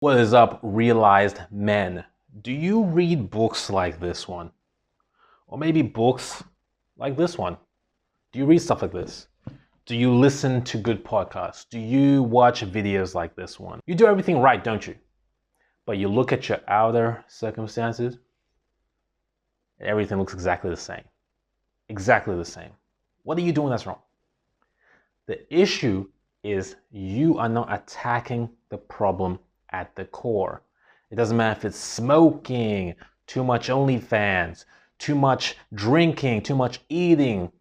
What is up, realized men? Do you read books like this one? Or maybe books like this one? Do you read stuff like this? Do you listen to good podcasts? Do you watch videos like this one? You do everything right, don't you? But you look at your outer circumstances, everything looks exactly the same. Exactly the same. What are you doing that's wrong? The issue is you are not attacking the problem at the core. It doesn't matter if it's smoking, too much OnlyFans, too much drinking, too much eating,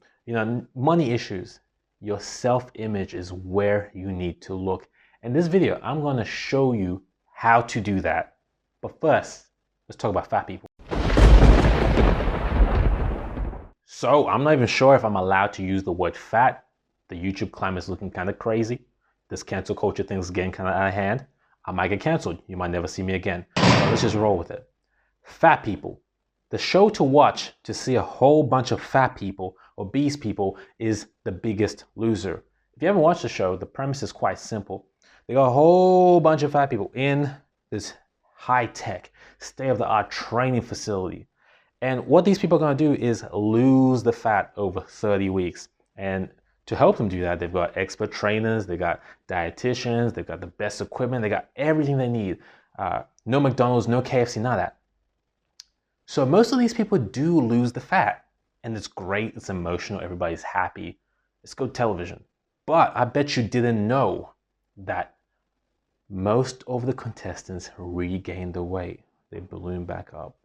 money issues. Your self-image is where you need to look. In this video, I'm going to show you how to do that. But first, let's talk about fat people. So I'm not even sure if I'm allowed to use the word fat. The YouTube climate is looking kind of crazy. This cancel culture thing is getting kind of out of hand. I might get canceled. You might never see me again. But let's just roll with it. Fat people. The show to watch to see a whole bunch of fat people, obese people, is The Biggest Loser. If you haven't watched the show, the premise is quite simple. They got a whole bunch of fat people in this high-tech, state-of-the-art training facility. And what these people are going to do is lose the fat over 30 weeks. And to help them do that, they've got expert trainers, they got dietitians, they've got the best equipment, they got everything they need. No McDonald's, no KFC, none of that. So most of these people do lose the fat. And it's great, it's emotional, everybody's happy. It's good television. But I bet you didn't know that most of the contestants regained the weight. They balloon back up.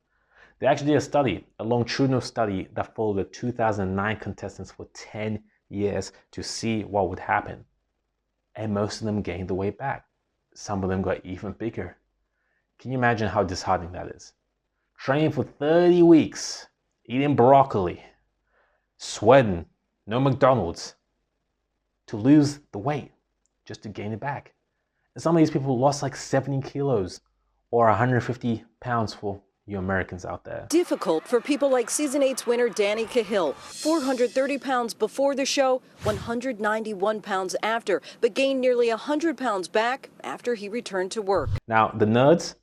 They actually did a study, a longitudinal study that followed the 2009 contestants for 10 years to see what would happen. And most of them gained the weight back. Some of them got even bigger. Can you imagine how disheartening that is? Training for 30 weeks, eating broccoli, sweating, no McDonald's, to lose the weight, just to gain it back. And some of these people lost like 70 kilos or 150 pounds for you Americans out there. Difficult for people like Season 8's winner Danny Cahill. 430 pounds before the show, 191 pounds after, but gained nearly 100 pounds back after he returned to work. Now, the nerds,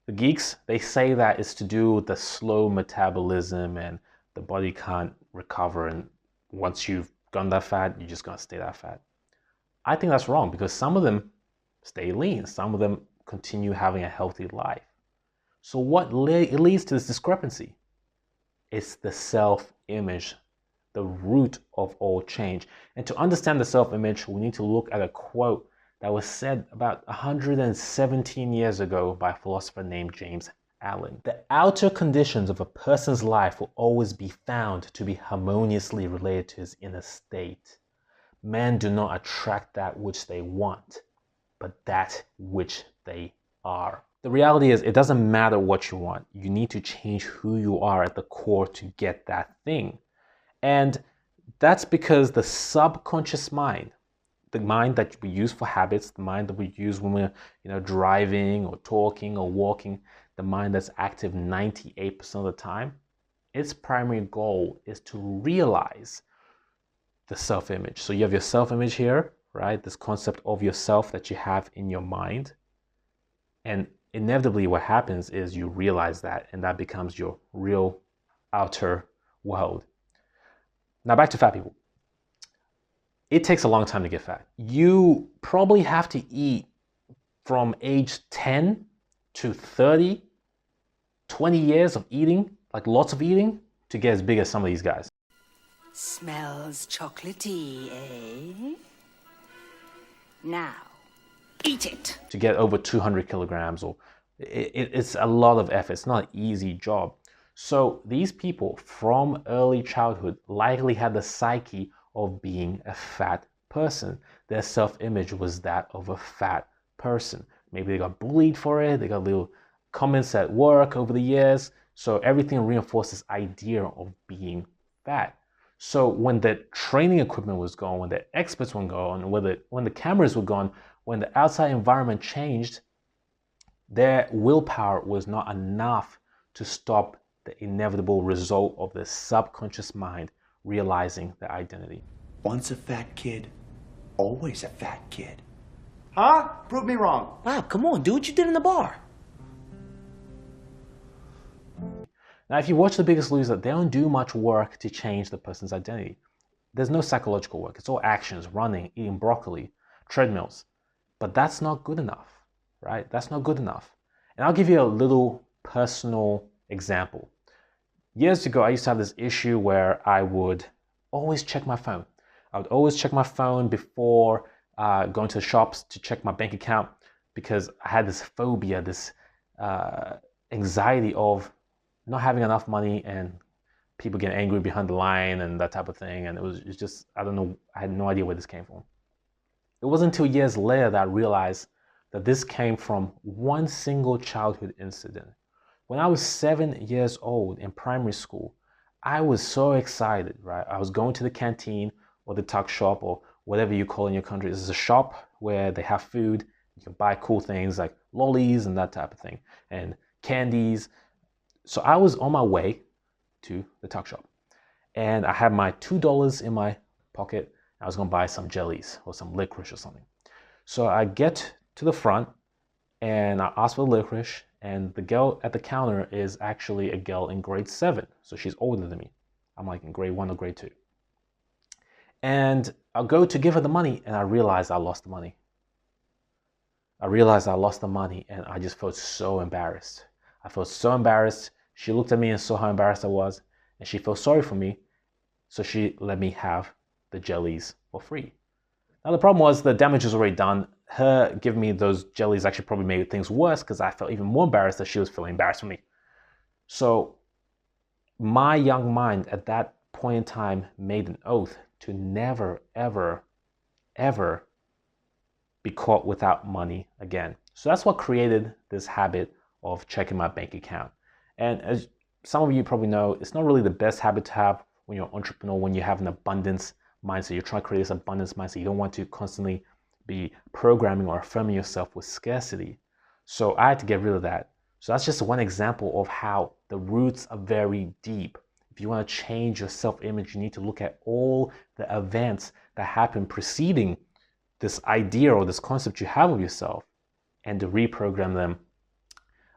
the geeks, they say that it's to do with the slow metabolism and the body can't recover, and once you've gone that fat, you're just gonna stay that fat. I think that's wrong because some of them stay lean, some of them continue having a healthy life. So what leads to this discrepancy? It's the self-image, the root of all change. And to understand the self-image, we need to look at a quote that was said about 117 years ago by a philosopher named James Allen. The outer conditions of a person's life will always be found to be harmoniously related to his inner state. Men do not attract that which they want, but that which they are. The reality is, it doesn't matter what you want. You need to change who you are at the core to get that thing. And that's because the subconscious mind, the mind that we use for habits, the mind that we use when we're driving or talking or walking, the mind that's active 98% of the time, its primary goal is to realize the self-image. So you have your self-image here, right? This concept of yourself that you have in your mind. And inevitably what happens is you realize that, and that becomes your real outer world. Now back to fat people. It takes a long time to get fat. You probably have to eat from age 10 to 30, 20 years of eating, like lots of eating, to get as big as some of these guys. Smells chocolatey, eh? Now, eat it. To get over 200 kilograms, or it's a lot of effort. It's not an easy job. So these people from early childhood likely had the psyche of being a fat person. Their self-image was that of a fat person. Maybe they got bullied for it. They got little comments at work over the years. So everything reinforced this idea of being fat. So when the training equipment was gone, when the experts were gone, when the cameras were gone, when the outside environment changed, their willpower was not enough to stop the inevitable result of the subconscious mind realizing their identity. Once a fat kid, always a fat kid. Huh? Prove me wrong. Bob, come on, do what you did in the bar. Now, if you watch The Biggest Loser, they don't do much work to change the person's identity. There's no psychological work. It's all actions, running, eating broccoli, treadmills. But that's not good enough, right? That's not good enough. And I'll give you a little personal example. Years ago, I used to have this issue where I would always check my phone. I would always check my phone before going to the shops to check my bank account because I had this phobia, this anxiety of not having enough money and people getting angry behind the line and that type of thing. And it's just, I don't know, I had no idea where this came from. It wasn't until years later that I realized that this came from one single childhood incident. When I was 7 years old in primary school, I was so excited, right? I was going to the canteen or the tuck shop or whatever you call it in your country. This is a shop where they have food. You can buy cool things like lollies and that type of thing and candies. So I was on my way to the tuck shop and I had my $2 in my pocket. I was going to buy some jellies or some licorice or something. So I get to the front and I ask for the licorice, and the girl at the counter is actually a girl in grade 7. So she's older than me. I'm like in grade 1 or grade 2. And I'll go to give her the money and I realize I lost the money. I realized I lost the money and I just felt so embarrassed. I felt so embarrassed. She looked at me and saw how embarrassed I was, and she felt sorry for me. So she let me have the jellies for free. Now the problem was the damage was already done. Her giving me those jellies actually probably made things worse because I felt even more embarrassed that she was feeling embarrassed for me. So my young mind at that point in time made an oath to never, ever, ever be caught without money again. So that's what created this habit of checking my bank account. And as some of you probably know, it's not really the best habit to have when you're an entrepreneur, when you have an abundance mindset. You're trying to create this abundance mindset. You don't want to constantly be programming or affirming yourself with scarcity. So I had to get rid of that. So that's just one example of how the roots are very deep. If you want to change your self-image, you need to look at all the events that happen preceding this idea or this concept you have of yourself and to reprogram them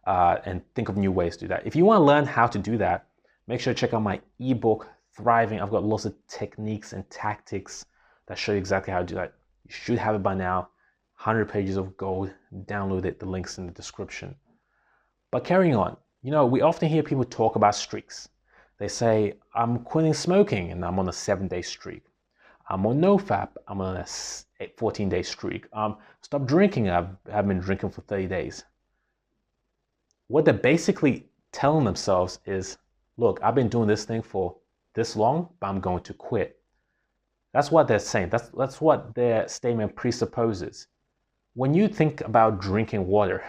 and think of new ways to do that. If you want to learn how to do that, make sure to check out my ebook, Thriving. I've got lots of techniques and tactics that show you exactly how to do that. You should have it by now. 100 pages of gold. Download it. The link's in the description. But carrying on, you know, we often hear people talk about streaks. They say, I'm quitting smoking and I'm on a 7-day streak. I'm on NoFap. I'm on a 14-day streak. Stop drinking. I've been drinking for 30 days. What they're basically telling themselves is, look, I've been doing this thing for this long, but I'm going to quit. That's what they're saying. That's what their statement presupposes. When you think about drinking water,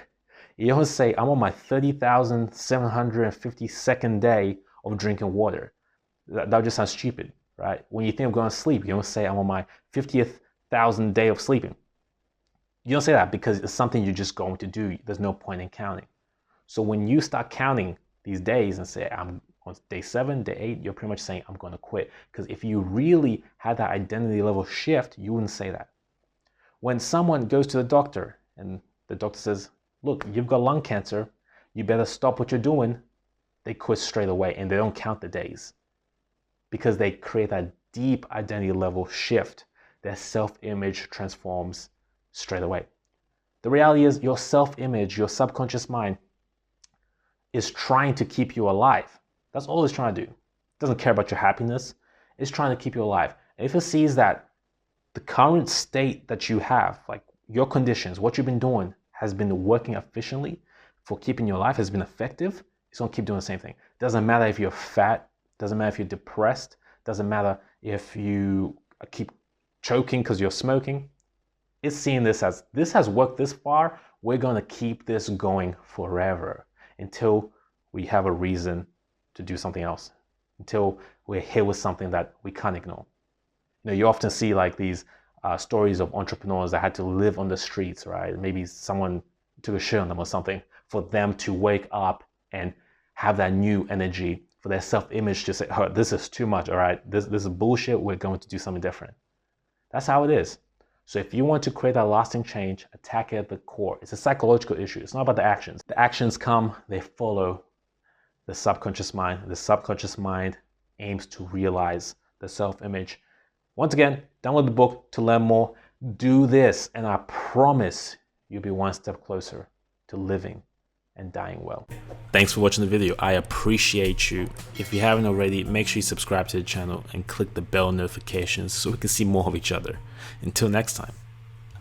you don't say, I'm on my 30,752nd day of drinking water. That just sounds stupid, right? When you think of going to sleep, you don't say, I'm on my 50,000th day of sleeping. You don't say that because it's something you're just going to do. There's no point in counting. So when you start counting these days and say, I'm on day 7, day 8, you're pretty much saying, I'm going to quit. Because if you really had that identity level shift, you wouldn't say that. When someone goes to the doctor and the doctor says, look, you've got lung cancer, you better stop what you're doing, they quit straight away and they don't count the days because they create that deep identity level shift. Their self-image transforms straight away. The reality is your self-image, your subconscious mind is trying to keep you alive. That's all it's trying to do. It doesn't care about your happiness. It's trying to keep you alive. And if it sees that the current state that you have, like your conditions, what you've been doing has been working efficiently for keeping you alive, has been effective, it's going to keep doing the same thing. Doesn't matter if you're fat, doesn't matter if you're depressed, doesn't matter if you keep choking because you're smoking. It's seeing this as, this has worked this far, we're going to keep this going forever until we have a reason to do something else, until we're hit with something that we can't ignore. You know, you often see like these stories of entrepreneurs that had to live on the streets, right? Maybe someone took a shit on them or something for them to wake up and have that new energy, for their self-image to say, oh, this is too much, all right? This is bullshit, we're going to do something different. That's how it is. So if you want to create a lasting change, attack it at the core. It's a psychological issue. It's not about the actions. The actions come, they follow the subconscious mind. The subconscious mind aims to realize the self-image. Once again, download the book to learn more. Do this, and I promise you'll be one step closer to living and dying well. Thanks for watching the video. I appreciate you. If you haven't already, make sure you subscribe to the channel and click the bell notifications so we can see more of each other. Until next time.